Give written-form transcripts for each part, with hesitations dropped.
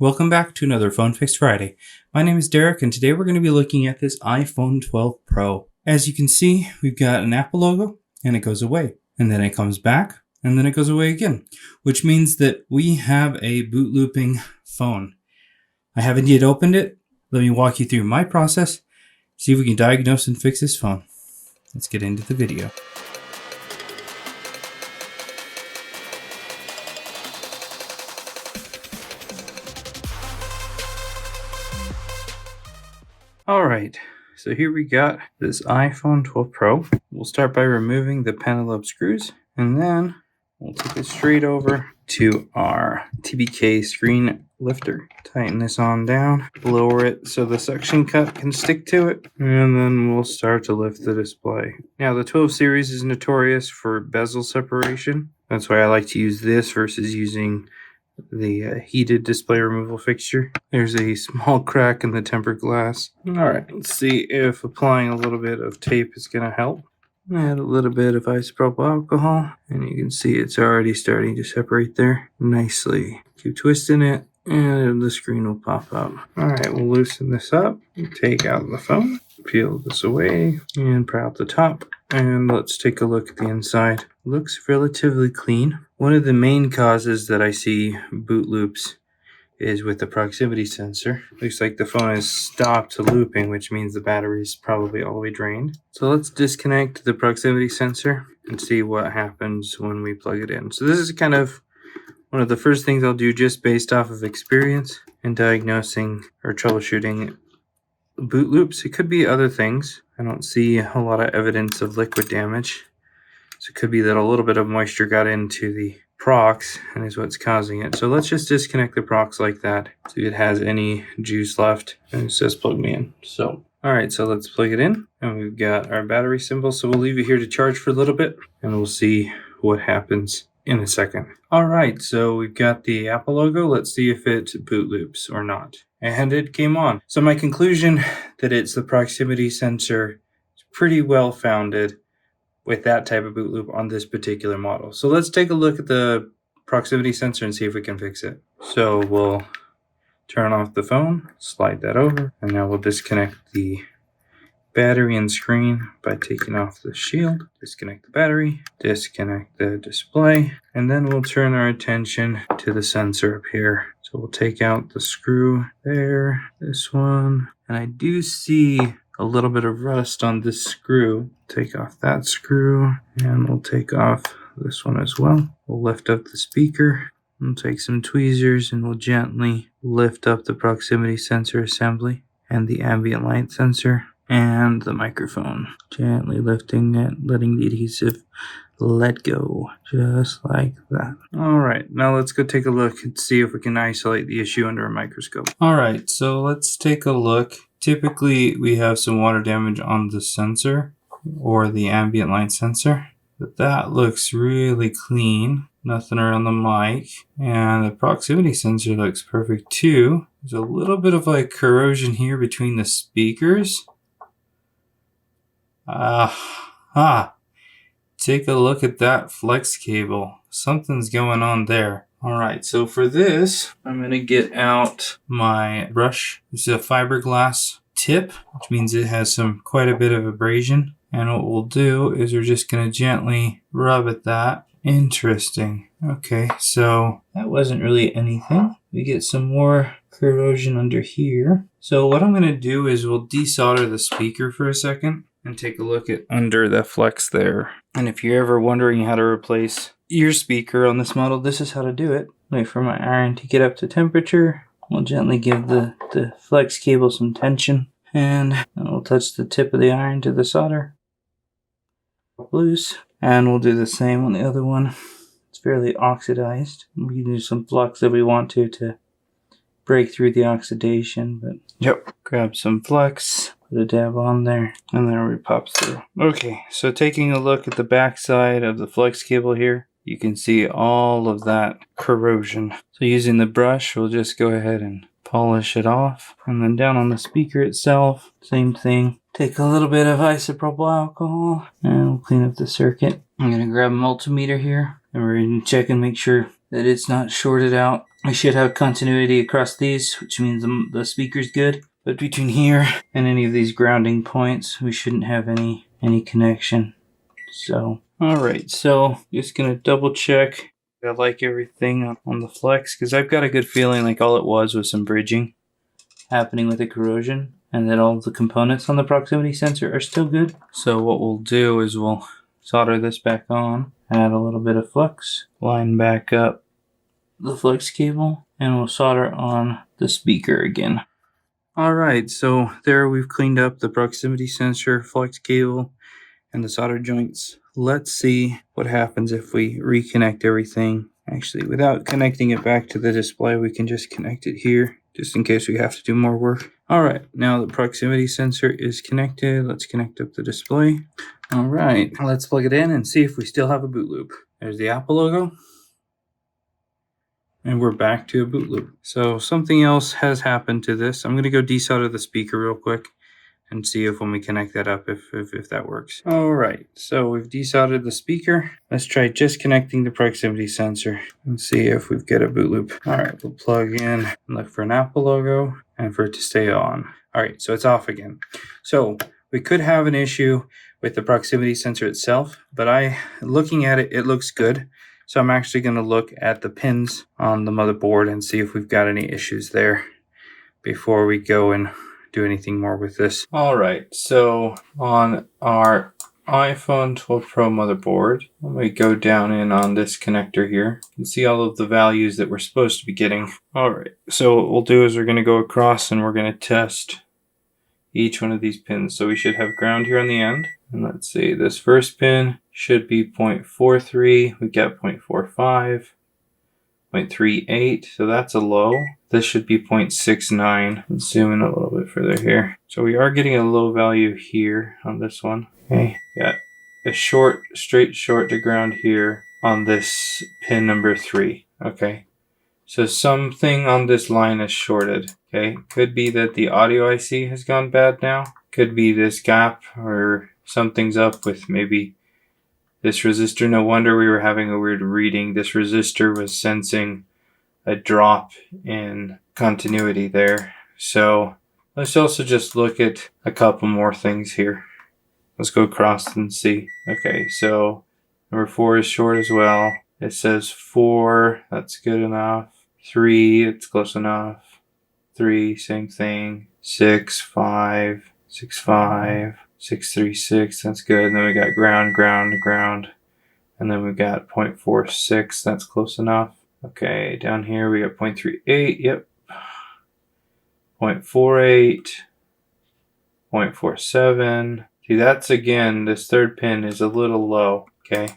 Welcome back to another Phone Fix Friday. My name is Derek and today we're going to be looking at this iPhone 12 Pro. As you can see, we've got an Apple logo and it goes away. And then it comes back and then it goes away again. Which means that we have a boot looping phone. I haven't yet opened it. Let me walk you through my process. See if we can diagnose and fix this phone. Let's get into the video. Alright, so here we got this iPhone 12 Pro. We'll start by removing the pentalobe screws, and then we'll take it straight over to our TBK screen lifter. Tighten this on down, lower it so the suction cup can stick to it, and then we'll start to lift the display. Now the 12 series is notorious for bezel separation. That's why I like to use this versus using the heated display removal fixture. There's a small crack in the tempered glass. Alright, let's see if applying a little bit of tape is going to help. Add a little bit of isopropyl alcohol, and you can see it's already starting to separate there nicely. Keep twisting it, and the screen will pop up. Alright, we'll loosen this up, take out the phone, peel this away, and pry out the top. And let's take a look at the inside. Looks relatively clean. One of the main causes that I see boot loops is with the proximity sensor. Looks like the phone has stopped looping, which means the battery is probably all the way drained. So let's disconnect the proximity sensor and see what happens when we plug it in. So this is kind of one of the first things I'll do just based off of experience in diagnosing or troubleshooting boot loops. It could be other things. I don't see a lot of evidence of liquid damage. So it could be that a little bit of moisture got into the prox and is what's causing it. So let's just disconnect the prox like that. See if it has any juice left. And it says plug me in. So, alright, so let's plug it in. And we've got our battery symbol. So we'll leave it here to charge for a little bit. And we'll see what happens in a second. Alright, so we've got the Apple logo. Let's see if it boot loops or not. And it came on. So my conclusion that it's the proximity sensor is pretty well founded with that type of boot loop on this particular model. So let's take a look at the proximity sensor and see if we can fix it. So we'll turn off the phone, slide that over, and now we'll disconnect the battery and screen by taking off the shield. Disconnect the battery, disconnect the display, and then we'll turn our attention to the sensor up here. So we'll take out the screw there, this one, and I do see a little bit of rust on this screw. Take off that screw, and we'll take off this one as well. We'll lift up the speaker, we'll take some tweezers, and we'll gently lift up the proximity sensor assembly and the ambient light sensor and the microphone. Gently lifting it, letting the adhesive let go, just like that. Alright, now let's go take a look and see if we can isolate the issue under a microscope. Alright, so let's take a look. Typically, we have some water damage on the sensor or the ambient light sensor, but that looks really clean. Nothing around the mic, and the proximity sensor looks perfect too. There's a little bit of like corrosion here between the speakers. Take a look at that flex cable. Something's going on there. Alright, so for this, I'm going to get out my brush. This is a fiberglass tip, which means it has quite a bit of abrasion. And what we'll do is we're just going to gently rub at that. Interesting. Okay, so that wasn't really anything. We get some more corrosion under here. So what I'm going to do is we'll desolder the speaker for a second and take a look at under the flex there. And if you're ever wondering how to replace your speaker on this model, this is how to do it. Wait for my iron to get up to temperature. We'll gently give the flex cable some tension, and we'll touch the tip of the iron to the solder. Loose. And we'll do the same on the other one. It's fairly oxidized. We can do some flux if we want to break through the oxidation, but yep. Grab some flux, put a dab on there, and there it pops through. Okay, so taking a look at the back side of the flex cable here, you can see all of that corrosion. So using the brush, we'll just go ahead and polish it off. And then down on the speaker itself, same thing. Take a little bit of isopropyl alcohol and we'll clean up the circuit. I'm going to grab a multimeter here and we're going to check and make sure that it's not shorted out I should have continuity across these, which means the speaker's good. But between here and any of these grounding points, we shouldn't have any connection. So, alright, so just gonna double check. I like everything on the flex, because I've got a good feeling like all it was some bridging happening with the corrosion, and that all the components on the proximity sensor are still good. So what we'll do is we'll solder this back on, add a little bit of flux, line back up the flex cable, and we'll solder on the speaker again. Alright, so there we've cleaned up the proximity sensor, flex cable, and the solder joints. Let's see what happens if we reconnect everything. Actually, without connecting it back to the display, we can just connect it here, just in case we have to do more work. Alright, now the proximity sensor is connected. Let's connect up the display. Alright, let's plug it in and see if we still have a boot loop. There's the Apple logo. And we're back to a boot loop. So something else has happened to this. I'm going to go desolder the speaker real quick and see if when we connect that up, if that works. All right, so we've desoldered the speaker. Let's try just connecting the proximity sensor and see if we've got a boot loop. All right, we'll plug in and look for an Apple logo and for it to stay on. All right, so it's off again. So we could have an issue with the proximity sensor itself, but looking at it, it looks good. So I'm actually going to look at the pins on the motherboard and see if we've got any issues there before we go and do anything more with this. All right, so on our iPhone 12 Pro motherboard, let me go down in on this connector here and see all of the values that we're supposed to be getting. All right, so what we'll do is we're going to go across and we're going to test each one of these pins. So we should have ground here on the end. And let's see, this first pin should be 0.43. We get 0.45, 0.38. So that's a low. This should be 0.69. Let's zoom in a little bit further here. So we are getting a low value here on this one. Okay, got a short, straight short to ground here on this pin number 3. Okay, so something on this line is shorted. Okay, could be that the audio IC has gone bad now. Could be this gap, or something's up with maybe this resistor. No wonder we were having a weird reading. This resistor was sensing a drop in continuity there. So let's also just look at a couple more things here. Let's go across and see. Okay, so number 4 is short as well. It says 4, that's good enough. 3, it's close enough. 3, same thing. 6, 5, 6, 5, 6, 3, 6, that's good. And then we got ground, ground, ground. And then we got 0.46, that's close enough. Okay, down here we got 0.38, yep. 0.48, 0.47. See, that's again, this third pin is a little low, okay?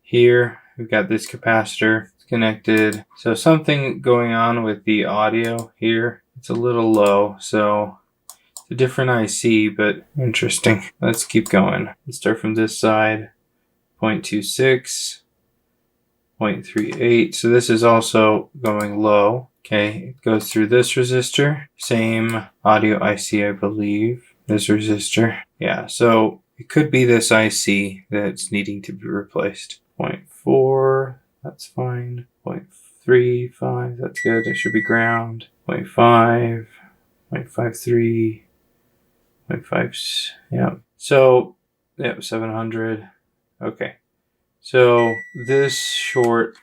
Here, we've got this capacitor connected. So something going on with the audio here. It's a little low, so it's a different IC, but interesting. Let's keep going. Let's start from this side. 0.26, 0.38. So this is also going low. Okay, it goes through this resistor. Same audio IC, I believe. This resistor. Yeah, so it could be this IC that's needing to be replaced. 0.4, that's fine. 0.35, that's good. It should be ground. 0.5, 0.53, 0.5, yeah. So, yeah, 700. Okay. So this short,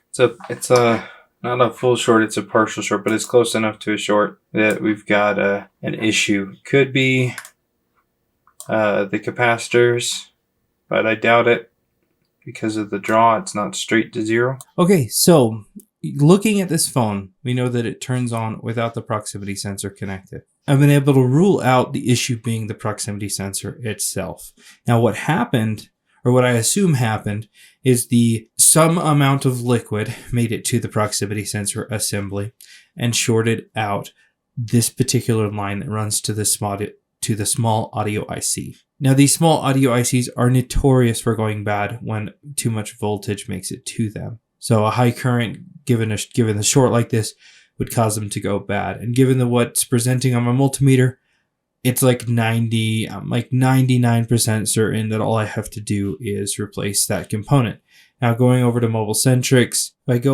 it's a not a full short, it's a partial short, but it's close enough to a short that we've got an issue. Could be the capacitors, but I doubt it because of the draw. It's not straight to 0. Okay, so looking at this phone, we know that it turns on without the proximity sensor connected. I've been able to rule out the issue being the proximity sensor itself. Now what happened, or what I assume happened, is some amount of liquid made it to the proximity sensor assembly and shorted out this particular line that runs to the small audio IC. Now these small audio ICs are notorious for going bad when too much voltage makes it to them. So a high current given a short like this would cause them to go bad. And given what's presenting on my multimeter, it's like 99% certain that all I have to do is replace that component. Now going over to Mobile Centrics, if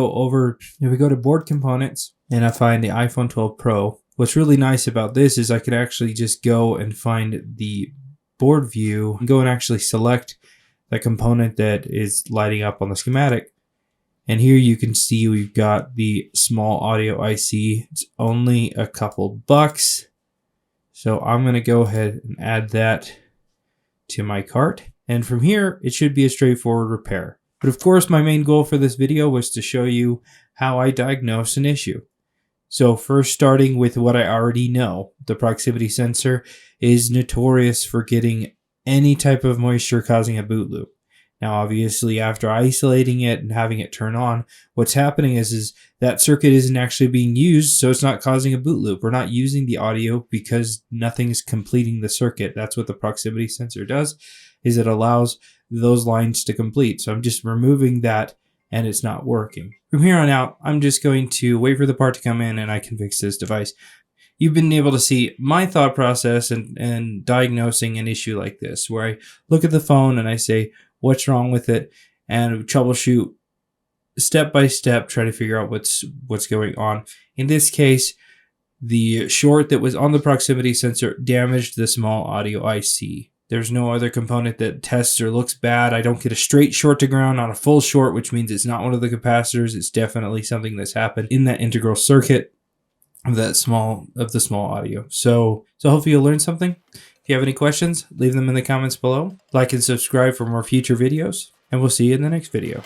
we go to board components, and I find the iPhone 12 Pro. What's really nice about this is I can actually just go and find the board view and go and actually select the component that is lighting up on the schematic. And here you can see we've got the small audio IC. It's only a couple bucks. So I'm going to go ahead and add that to my cart. And from here, it should be a straightforward repair. But of course, my main goal for this video was to show you how I diagnose an issue. So first, starting with what I already know, the proximity sensor is notorious for getting any type of moisture causing a boot loop. Now, obviously, after isolating it and having it turn on, what's happening is that circuit isn't actually being used, so it's not causing a boot loop. We're not using the audio because nothing's completing the circuit. That's what the proximity sensor does, is it allows those lines to complete. So I'm just removing that, and it's not working. From here on out, I'm just going to wait for the part to come in, and I can fix this device. You've been able to see my thought process and diagnosing an issue like this, where I look at the phone and I say, what's wrong with it, and troubleshoot step by step, try to figure out what's going on. In this case, the short that was on the proximity sensor damaged the small audio IC. There's no other component that tests or looks bad. I don't get a straight short to ground, not a full short, which means it's not one of the capacitors. It's definitely something that's happened in that integral circuit of the small audio. So hopefully you'll learn something. If you have any questions, leave them in the comments below. Like and subscribe for more future videos, and we'll see you in the next video.